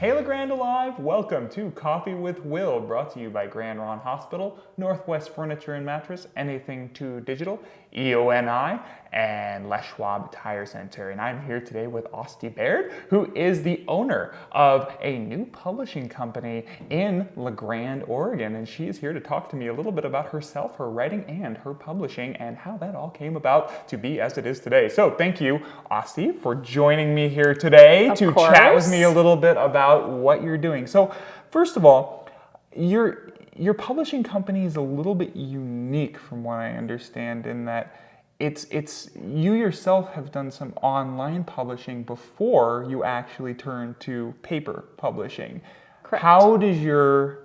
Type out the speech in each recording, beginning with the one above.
Hey LeGrand Alive, welcome to Coffee with Will, brought to you by Grand Ron Hospital, Northwest Furniture and Mattress, Anything 2 Digital, EONI, and Les Schwab Tire Center. And I'm here today with Austie Baird, who is the owner of a new publishing company in LeGrand, Oregon. And she is here to talk to me a little bit about herself, her writing, and her publishing, and how that all came about to be as it is today. So thank you, Austie, for joining me here today to chat with me a little bit about what you're doing. So first of all, your publishing company is a little bit unique from what I understand in that it's you yourself have done some online publishing before you actually turned to paper publishing. Correct. How does your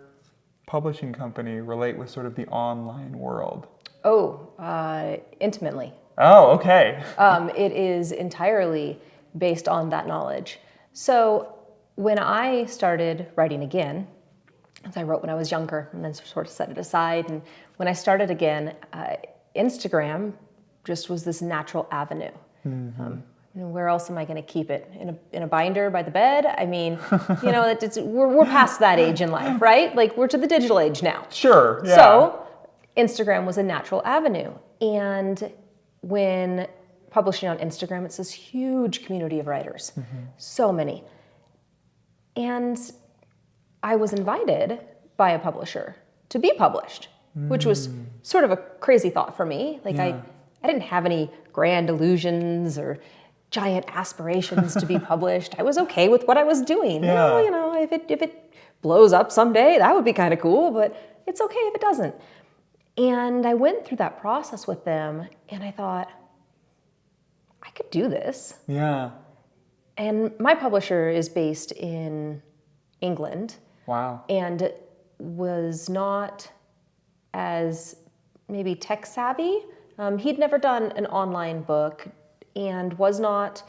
publishing company relate with sort of the online world? Intimately. Oh, okay. It is entirely based on that knowledge. So when I started writing again, as I wrote when I was younger and then sort of set it aside, and when I started again, Instagram just was this natural avenue. Mm-hmm. Where else am I going to keep it? In a binder by the bed? I mean, we're past that age in life, right? Like we're to the digital age now. Sure. Yeah. So Instagram was a natural avenue, and when publishing on Instagram, it's this huge community of writers, so many. And I was invited by a publisher to be published, which was sort of a crazy thought for me. Like I didn't have any grand illusions or giant aspirations to be published. I was okay with what I was doing. Yeah. Well, if it blows up someday, that would be kind of cool, but it's okay if it doesn't. And I went through that process with them, and I thought, I could do this. Yeah. And my publisher is based in England. Wow. And was not as maybe tech savvy. He'd never done an online book and was not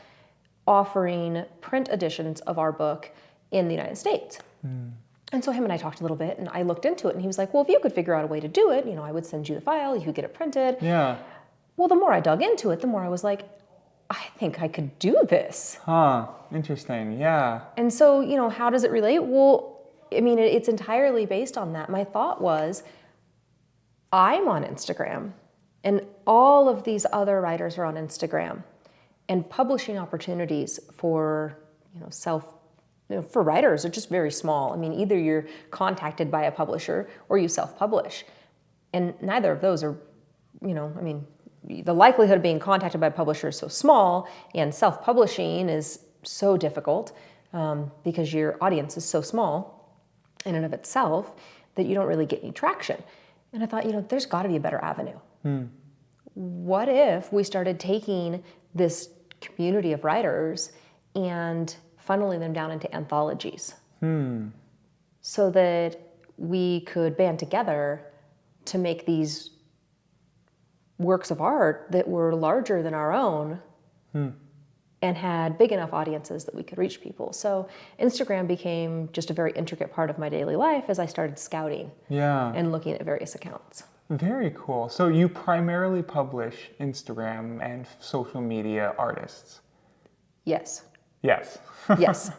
offering print editions of our book in the United States. And so him and I talked a little bit, and I looked into it, and he was like, well, if you could figure out a way to do it, I would send you the file, you could get it printed. Yeah. Well, the more I dug into it, the more I was like, I think I could do this. Huh. Interesting. Yeah. And so, how does it relate? Well, it's entirely based on that. My thought was, I'm on Instagram, and all of these other writers are on Instagram, and publishing opportunities for, for writers are just very small. Either you're contacted by a publisher or you self-publish. And neither of those are, the likelihood of being contacted by a publisher is so small, and self-publishing is so difficult because your audience is so small in and of itself that you don't really get any traction. And I thought, there's got to be a better avenue. What if we started taking this community of writers and funneling them down into anthologies so that we could band together to make these works of art that were larger than our own and had big enough audiences that we could reach people. So Instagram became just a very intricate part of my daily life as I started scouting and looking at various accounts. Very cool. So you primarily publish Instagram and social media artists? Yes. Yes. Yes.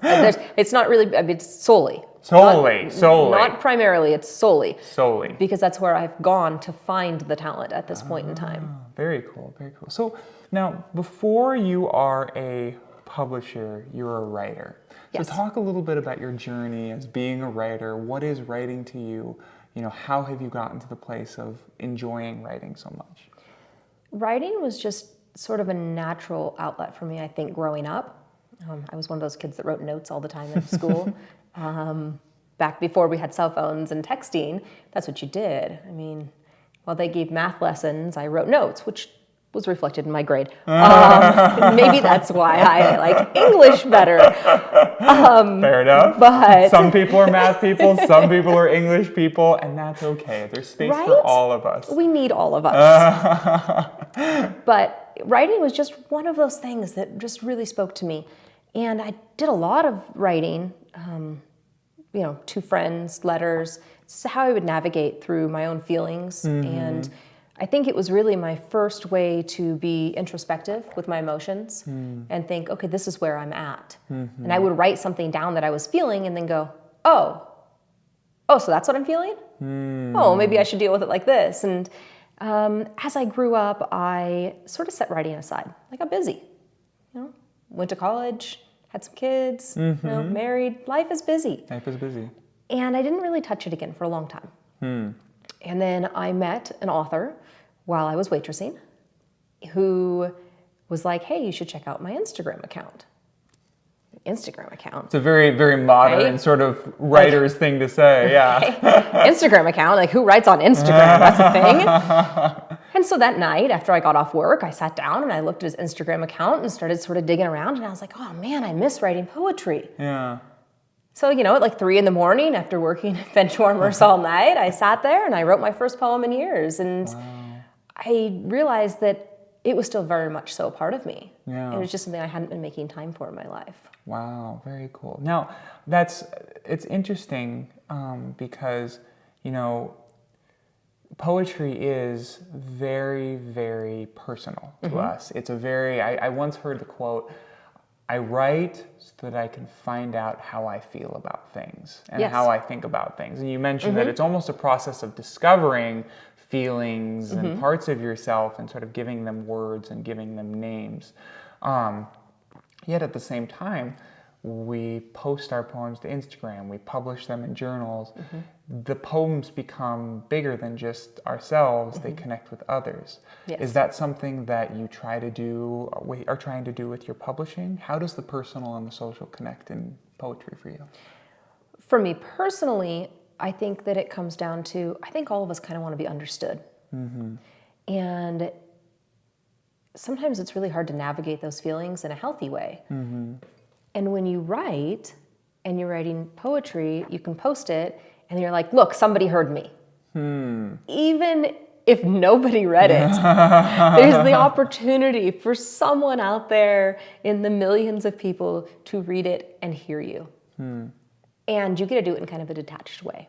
It's not really, it's solely. Solely. Not primarily, it's solely. Solely. Because that's where I've gone to find the talent at this point in time. Very cool, very cool. So now, before you are a publisher, you're a writer. Yes. So talk a little bit about your journey as being a writer. What is writing to you? How have you gotten to the place of enjoying writing so much? Writing was just sort of a natural outlet for me, I think, growing up. I was one of those kids that wrote notes all the time in school. Back before we had cell phones and texting, that's what you did. While they gave math lessons, I wrote notes, which was reflected in my grade. Maybe that's why I like English better. Fair enough. But some people are math people, some people are English people, and that's okay. There's space for all of us. We need all of us. But writing was just one of those things that just really spoke to me. And I did a lot of writing, to friends, letters. It's how I would navigate through my own feelings. And I think it was really my first way to be introspective with my emotions and think, okay, this is where I'm at. And I would write something down that I was feeling and then go, oh, so that's what I'm feeling? Oh, maybe I should deal with it like this. And as I grew up, I sort of set writing aside. I got busy, went to college, had some kids, married. Life is busy. Life is busy. And I didn't really touch it again for a long time. And then I met an author while I was waitressing who was like, hey, you should check out my Instagram account. Instagram account. It's a very, very modern right? sort of writer's thing to say, yeah. Instagram account, like who writes on Instagram? That's a thing. And so that night after I got off work, I sat down and I looked at his Instagram account and started sort of digging around and I was like, oh man, I miss writing poetry. Yeah. So, at like 3 a.m. after working at Benchwarmers all night, I sat there and I wrote my first poem in years. And I realized that it was still very much so a part of me. Yeah. It was just something I hadn't been making time for in my life. Wow, very cool. Now, it's interesting because, poetry is very, very personal to us. It's I once heard the quote, I write so that I can find out how I feel about things and how I think about things. And you mentioned that it's almost a process of discovering feelings and parts of yourself and sort of giving them words and giving them names. Yet at the same time, we post our poems to Instagram, we publish them in journals. The poems become bigger than just ourselves, they connect with others. Yes. Is that something that you try to do, or are trying to do with your publishing? How does the personal and the social connect in poetry for you? For me personally, I think that it comes down to, I think all of us kind of want to be understood. And sometimes it's really hard to navigate those feelings in a healthy way. And when you write, and you're writing poetry, you can post it, and you're like, look, somebody heard me. Even if nobody read it, there's the opportunity for someone out there in the millions of people to read it and hear you. And you get to do it in kind of a detached way.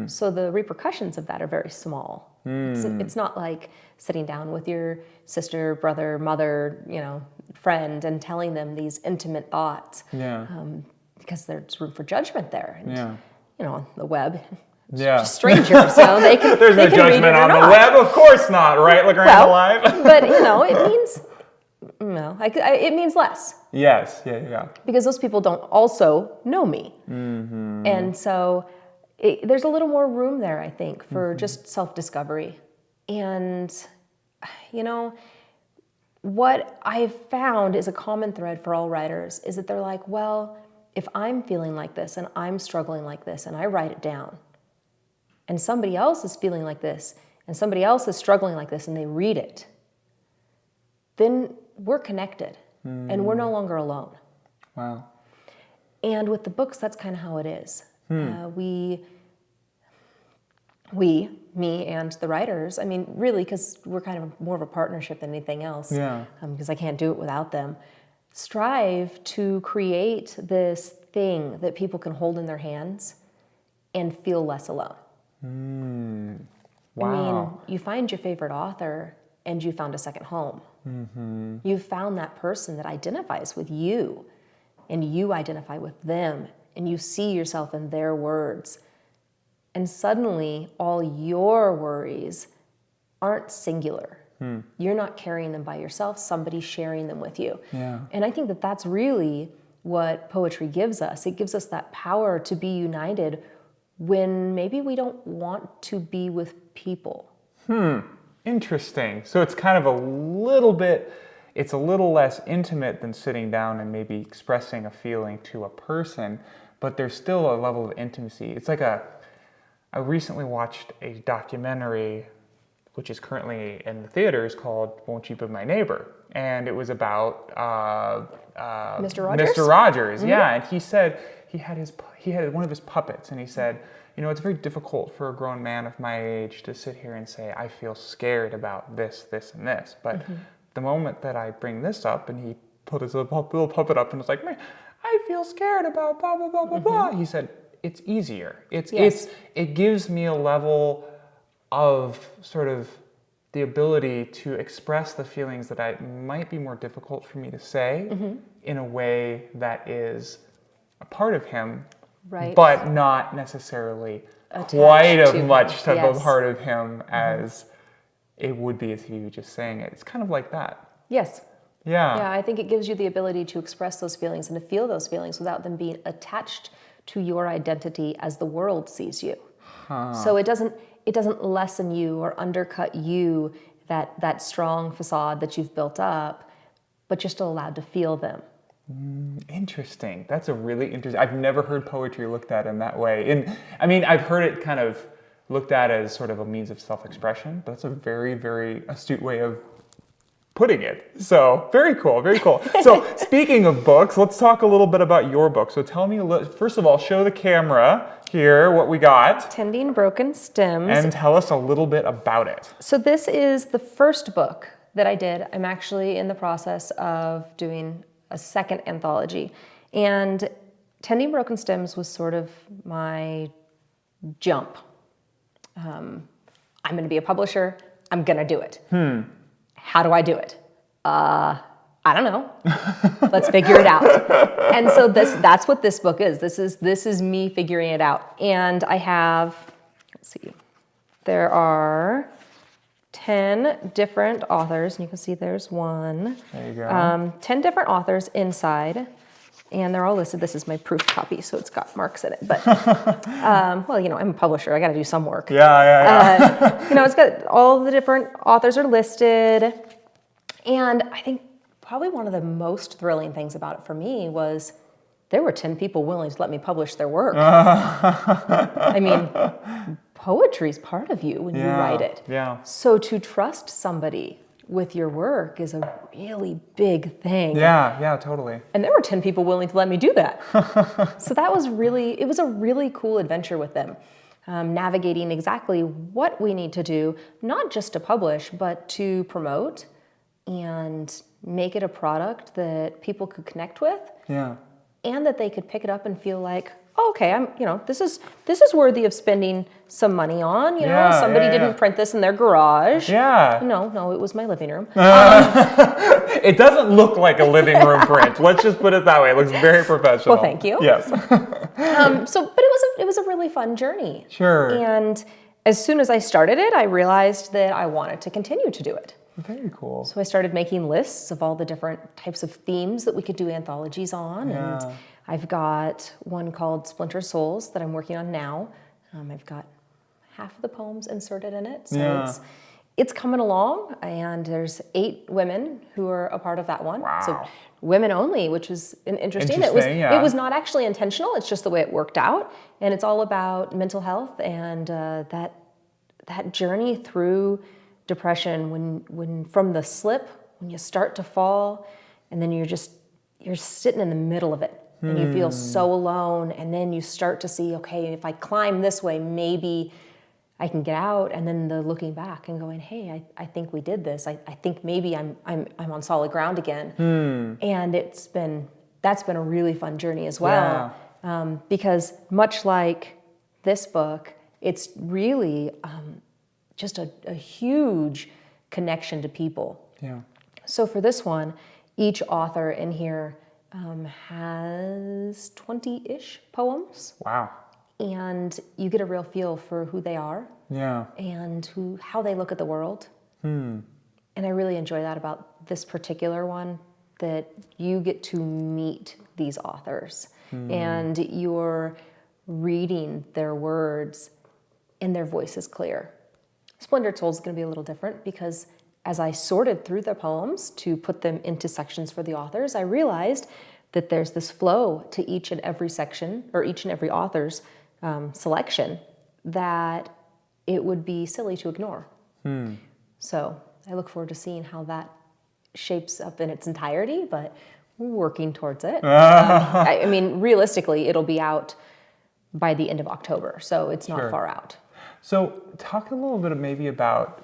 So the repercussions of that are very small. It's not like sitting down with your sister, brother, mother, friend and telling them these intimate thoughts. Because there's room for judgment there. And, on the web, it's just strangers. They can, there's they no can judgment read it or on the not. web, of course not, right? Look around alive. But it means it means less. Yes, yeah. Because those people don't also know me, and so there's a little more room there, I think, for just self-discovery. And what I've found is a common thread for all writers is that they're like, well, if I'm feeling like this and I'm struggling like this and I write it down, and somebody else is feeling like this and somebody else is struggling like this and they read it, then we're connected and we're no longer alone. Wow. And with the books, that's kind of how it is. Me and the writers, I mean, really, because we're kind of more of a partnership than anything else, because I can't do it without them, strive to create this thing that people can hold in their hands and feel less alone. Wow. I mean, you find your favorite author and you found a second home. You found that person that identifies with you and you identify with them and you see yourself in their words. And suddenly all your worries aren't singular. You're not carrying them by yourself, somebody's sharing them with you. And I think that that's really what poetry gives us. It gives us that power to be united when maybe we don't want to be with people. Interesting. So it's kind of it's a little less intimate than sitting down and maybe expressing a feeling to a person, but there's still a level of intimacy. It's like I recently watched a documentary which is currently in the theaters called Won't You Be My Neighbor? And it was about Mr. Rogers? Mr. Rogers, yeah. And he said he had one of his puppets, and he said, it's very difficult for a grown man of my age to sit here and say, I feel scared about this, this, and this. But the moment that I bring this up, and he put his little puppet up and was like, I feel scared about blah, blah, blah, blah, blah. He said, it's easier. It gives me a level of sort of the ability to express the feelings that might be more difficult for me to say in a way that is a part of him, right, but not necessarily attached quite as to much him. of a Yes. part of him as it would be if he was just saying it. It's kind of like that. Yes. Yeah. Yeah, I think it gives you the ability to express those feelings and to feel those feelings without them being attached to your identity as the world sees you. So it doesn't lessen you or undercut you, that strong facade that you've built up, but you're still allowed to feel them. Interesting. That's a really interesting. I've never heard poetry looked at in that way. I mean, I've heard it kind of looked at as sort of a means of self-expression, but that's a very, very astute way of putting it. So very cool, very cool. So speaking of books, let's talk a little bit about your book. So tell me, first of all, show the camera here what we got. Tending Broken Stems. And tell us a little bit about it. So this is the first book that I did. I'm actually in the process of doing a second anthology. And Tending Broken Stems was sort of my jump. I'm going to be a publisher. I'm going to do it. How do I do it? I don't know. Let's figure it out. And so that's what this book is. This is me figuring it out. And I have, let's see, there are 10 different authors, and you can see there's one. There you go. 10 different authors inside, and they're all listed. This is my proof copy, so it's got marks in it. But, well, you know, I'm a publisher. I got to do some work. Yeah. You know, it's got all the different authors are listed. And I think probably one of the most thrilling things about it for me was there were 10 people willing to let me publish their work. I mean, poetry's part of you when you write it. Yeah. So to trust somebody with your work is a really big thing. Yeah, totally. And there were 10 people willing to let me do that. So that was it was a really cool adventure with them. Navigating exactly what we need to do, not just to publish, but to promote and make it a product that people could connect with. Yeah. And that they could pick it up and feel like, oh, okay, this is worthy of spending some money on. You know, somebody didn't print this in their garage. Yeah. No, it was my living room. It doesn't look like a living room print. Let's just put it that way. It looks very professional. Well, thank you. Yes. But it was a really fun journey. Sure. And as soon as I started it, I realized that I wanted to continue to do it. Very cool. So I started making lists of all the different types of themes that we could do anthologies on. Yeah. And I've got one called Splinter Souls that I'm working on now. I've got half of the poems inserted in it. So it's coming along. And there's 8 women who are a part of that one. Wow. So women only, which was interesting. It was not actually intentional. It's just the way it worked out. And it's all about mental health and that journey through depression when from the slip, when you start to fall, and then you're sitting in the middle of it and you feel so alone, and then you start to see, okay, if I climb this way, maybe I can get out, and then the looking back and going, hey, I think we did this. I think maybe I'm on solid ground again. And that's been a really fun journey as well. Because much like this book, it's really just a huge connection to people. Yeah. So for this one, each author in here has 20-ish poems. Wow. And you get a real feel for who they are. Yeah. And how they look at the world. And I really enjoy that about this particular one, that you get to meet these authors and you're reading their words and their voice is clear. Splintered Souls is going to be a little different because as I sorted through the poems to put them into sections for the authors, I realized that there's this flow to each and every section or each and every author's selection that it would be silly to ignore. So I look forward to seeing how that shapes up in its entirety, but we're working towards it. I mean, realistically, it'll be out by the end of October, so it's not far out. So talk a little bit maybe about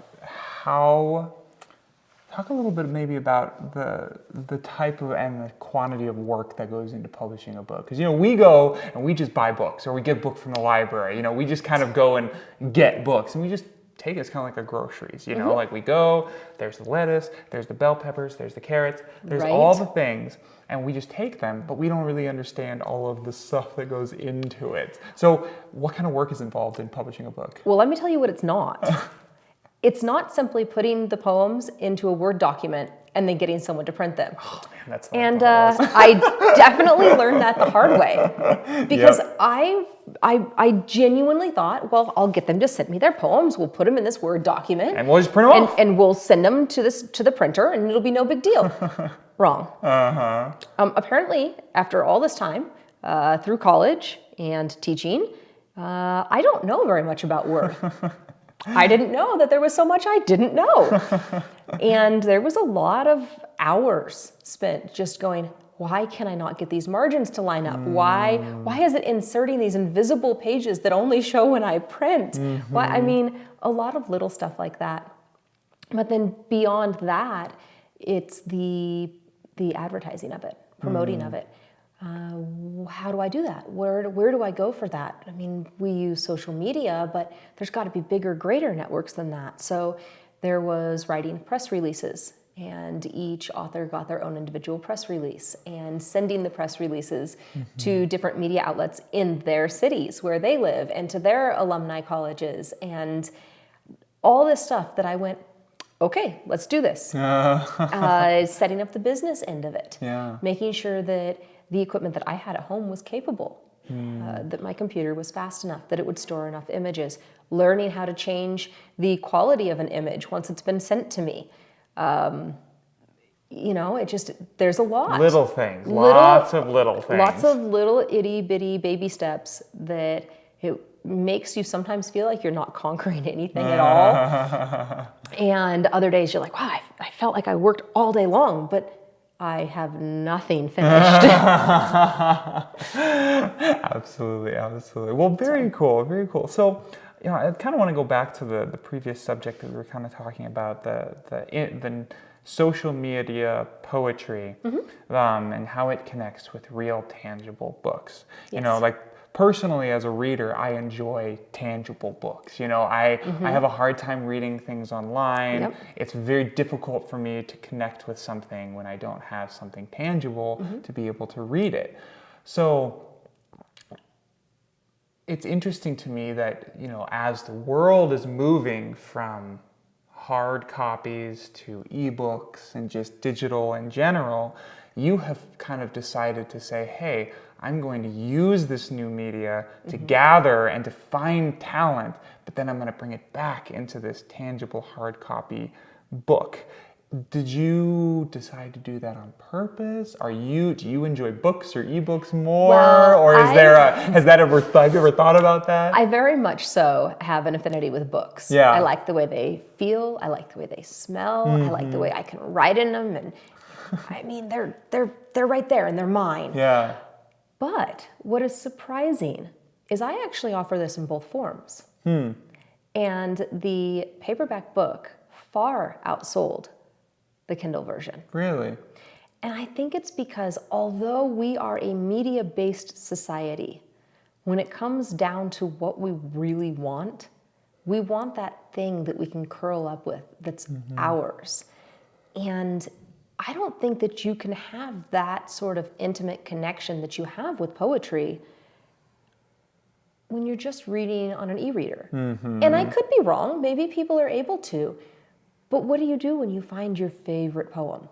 the type of and the quantity of work that goes into publishing a book. Because, we go and we just buy books or we get a book from the library. We just kind of go and get books and we just take it, it's kind of like a groceries, you know, like we go, there's the lettuce, there's the bell peppers, there's the carrots, there's all the things, and we just take them, but we don't really understand all of the stuff that goes into it. So what kind of work is involved in publishing a book? Well, let me tell you what it's not. It's not simply putting the poems into a Word document and then getting someone to print them. Oh, man, that's and I definitely learned that the hard way, because I genuinely thought, well, I'll get them to send me their poems. We'll put them in this Word document, and we'll just print them off, and we'll send them to the printer, and it'll be no big deal. Wrong. Apparently, after all this time through college and teaching, I don't know very much about Word. I didn't know that there was so much I didn't know. And there was a lot of hours spent just going, why can I not get these margins to line up? Why is it inserting these invisible pages that only show when I print? Why? I mean, a lot of little stuff like that. But then beyond that, it's the advertising of it, promoting of it. How do I do that? Where do I go for that? I mean, we use social media, but there's got to be bigger, greater networks than that. So there was writing press releases, and each author got their own individual press release, and sending the press releases to different media outlets in their cities where they live, and to their alumni colleges, and all this stuff that I went, okay, let's do this. Setting up the business end of it, making sure that the equipment that I had at home was capable, that my computer was fast enough, that it would store enough images, learning how to change the quality of an image once it's been sent to me. You know, there's a lot. Little things, lots of little things. Lots of little itty bitty baby steps that it makes you sometimes feel like you're not conquering anything at all. And other days you're like, wow, I felt like I worked all day long, but I have nothing finished. Absolutely. Well, very cool. So, you know, I kind of want to go back to the previous subject that we were kind of talking about, the social media poetry, and how it connects with real, tangible books. Yes. You know, like personally as a reader, I enjoy tangible books. You know, I have a hard time reading things online. Yep. It's very difficult for me to connect with something when I don't have something tangible to be able to read it. So it's interesting to me that, you know, as the world is moving from hard copies to ebooks and just digital in general, you have kind of decided to say, hey, I'm going to use this new media to gather and to find talent, but then I'm going to bring it back into this tangible hard copy book. Did you decide to do that on purpose? Do you enjoy books or ebooks more? Well, or have you ever thought about that? I very much so have an affinity with books. Yeah. I like the way they feel. I like the way they smell. I like the way I can write in them. And I mean, they're right there and they're mine. Yeah. But what is surprising is I actually offer this in both forms. And the paperback book far outsold the Kindle version. Really? And I think it's because although we are a media-based society, when it comes down to what we really want, we want that thing that we can curl up with that's ours. And I don't think that you can have that sort of intimate connection that you have with poetry when you're just reading on an e-reader. And I could be wrong. Maybe people are able to. But what do you do when you find your favorite poem?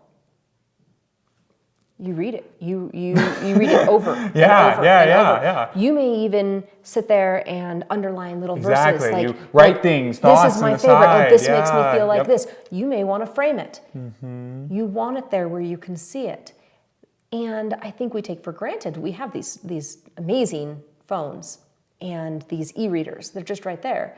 You read it. You read it over. Yeah. You may even sit there and underline little verses. Like, you write things, thoughts this is my favorite, or this makes me feel like this. You may want to frame it. You want it there where you can see it. And I think we take for granted, we have these amazing phones and these e-readers. They're just right there.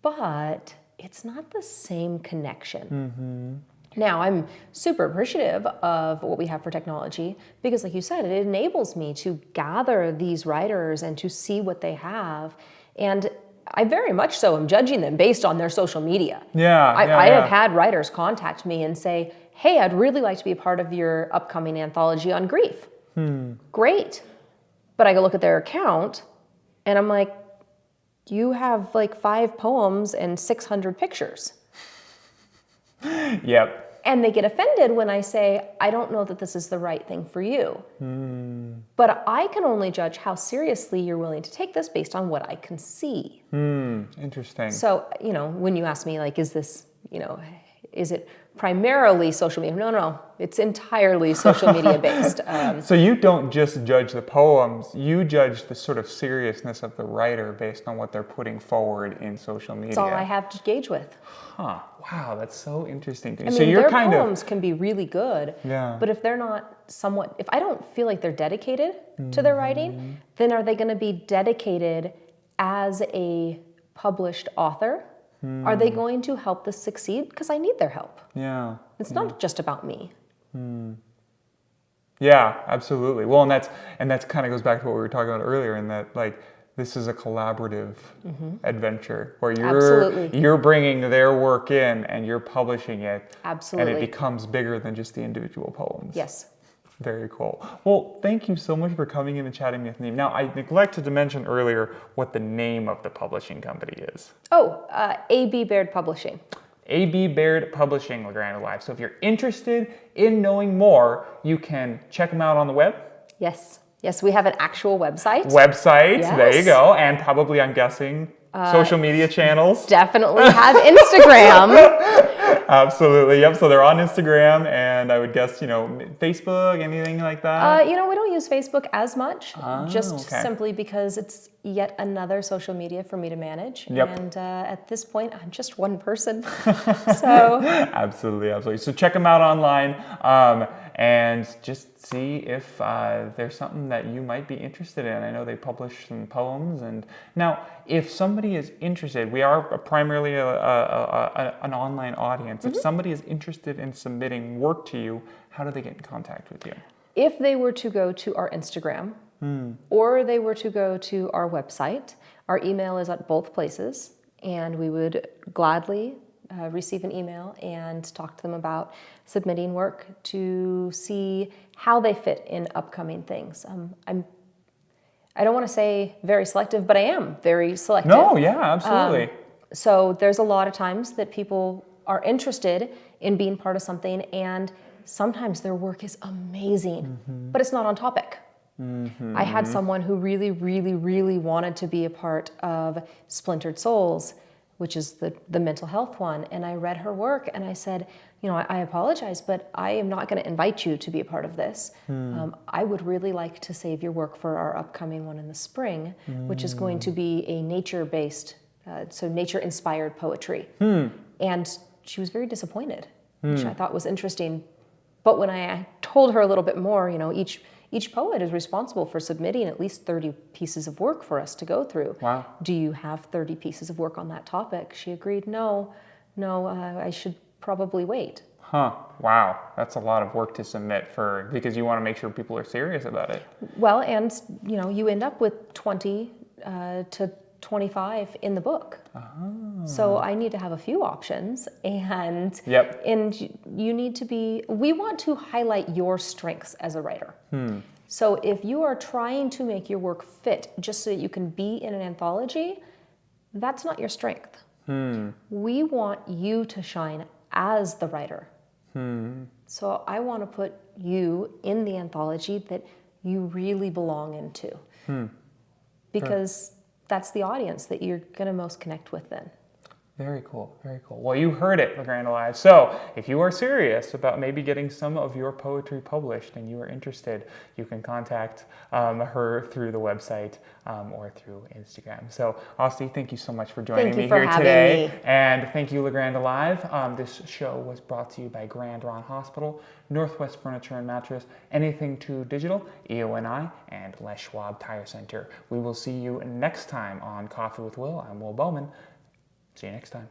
But it's not the same connection. Now, I'm super appreciative of what we have for technology because, like you said, it enables me to gather these writers and to see what they have. And I very much so am judging them based on their social media. I have had writers contact me and say, hey, I'd really like to be a part of your upcoming anthology on grief. Great. But I go look at their account and I'm like, you have like 5 poems and 600 pictures. Yep. And they get offended when I say, I don't know that this is the right thing for you. But I can only judge how seriously you're willing to take this based on what I can see. Interesting. So, when you ask me, like, is this, is it primarily social media? No, it's entirely social media based. So you don't just judge the poems, you judge the sort of seriousness of the writer based on what they're putting forward in social media. That's all I have to gauge with. Huh. Wow, that's so interesting. I So mean, you're their kind poems can be really good, Yeah. but if they're not if I don't feel like they're dedicated to their writing, then are they going to be dedicated as a published author? Are they going to help this succeed? Because I need their help. Yeah. It's not just about me. Yeah, absolutely. Well, and that's kind of goes back to what we were talking about earlier, in that, like, this is a collaborative adventure where you're bringing their work in and you're publishing it. Absolutely. And it becomes bigger than just the individual poems. Yes. Very cool. Well, thank you so much for coming in and chatting with me. Now, I neglected to mention earlier what the name of the publishing company is. A.B. Baird Publishing. A.B. Baird Publishing, LeGrand Alive. So if you're interested in knowing more, you can check them out on the web. Yes, we have an actual website. Yes. There you go. And probably, I'm guessing, social media channels. Definitely have Instagram. Absolutely. Yep. So they're on Instagram, and I would guess, Facebook, anything like that? We don't use Facebook as much, simply because it's yet another social media for me to manage. Yep. And at this point, I'm just one person. So Absolutely. So check them out online, and just see if there's something that you might be interested in. I know they publish some poems. And now, if somebody is interested, we are primarily an online audience. If somebody is interested in submitting work to you, how do they get in contact with you? if they were to go to our Instagram or they were to go to our website, our email is at both places, and we would gladly receive an email and talk to them about submitting work to see how they fit in upcoming things. I don't want to say very selective, but I am very selective. No, yeah, absolutely. So there's a lot of times that people are interested in being part of something, and sometimes their work is amazing, but it's not on topic. I had someone who really, really, really wanted to be a part of Splintered Souls, which is the mental health one. And I read her work and I said, you know, I apologize, but I am not going to invite you to be a part of this. I would really like to save your work for our upcoming one in the spring, which is going to be a nature-based, so nature-inspired poetry. And she was very disappointed, which I thought was interesting. But when I told her a little bit more, you know, each poet is responsible for submitting at least 30 pieces of work for us to go through. Wow. Do you have 30 pieces of work on that topic? She agreed, no, I should probably wait. Wow. That's a lot of work to submit because you want to make sure people are serious about it. Well, and you know, you end up with 20 to 25 in the book. So I need to have a few options, and you need to we want to highlight your strengths as a writer. So if you are trying to make your work fit just so that you can be in an anthology, that's not your strength. We want you to shine as the writer. So I want to put you in the anthology that you really belong into, because that's the audience that you're going to most connect with then. Very cool, very cool. Well, you heard it, LeGrand Alive. So if you are serious about maybe getting some of your poetry published and you are interested, you can contact her through the website or through Instagram. So Austie, thank you so much for joining me here today. And thank you, LeGrand Alive. This show was brought to you by Grand Ron Hospital, Northwest Furniture and Mattress, Anything to Digital, EONI, and Les Schwab Tire Center. We will see you next time on Coffee with Will. I'm Will Bowman. See you next time.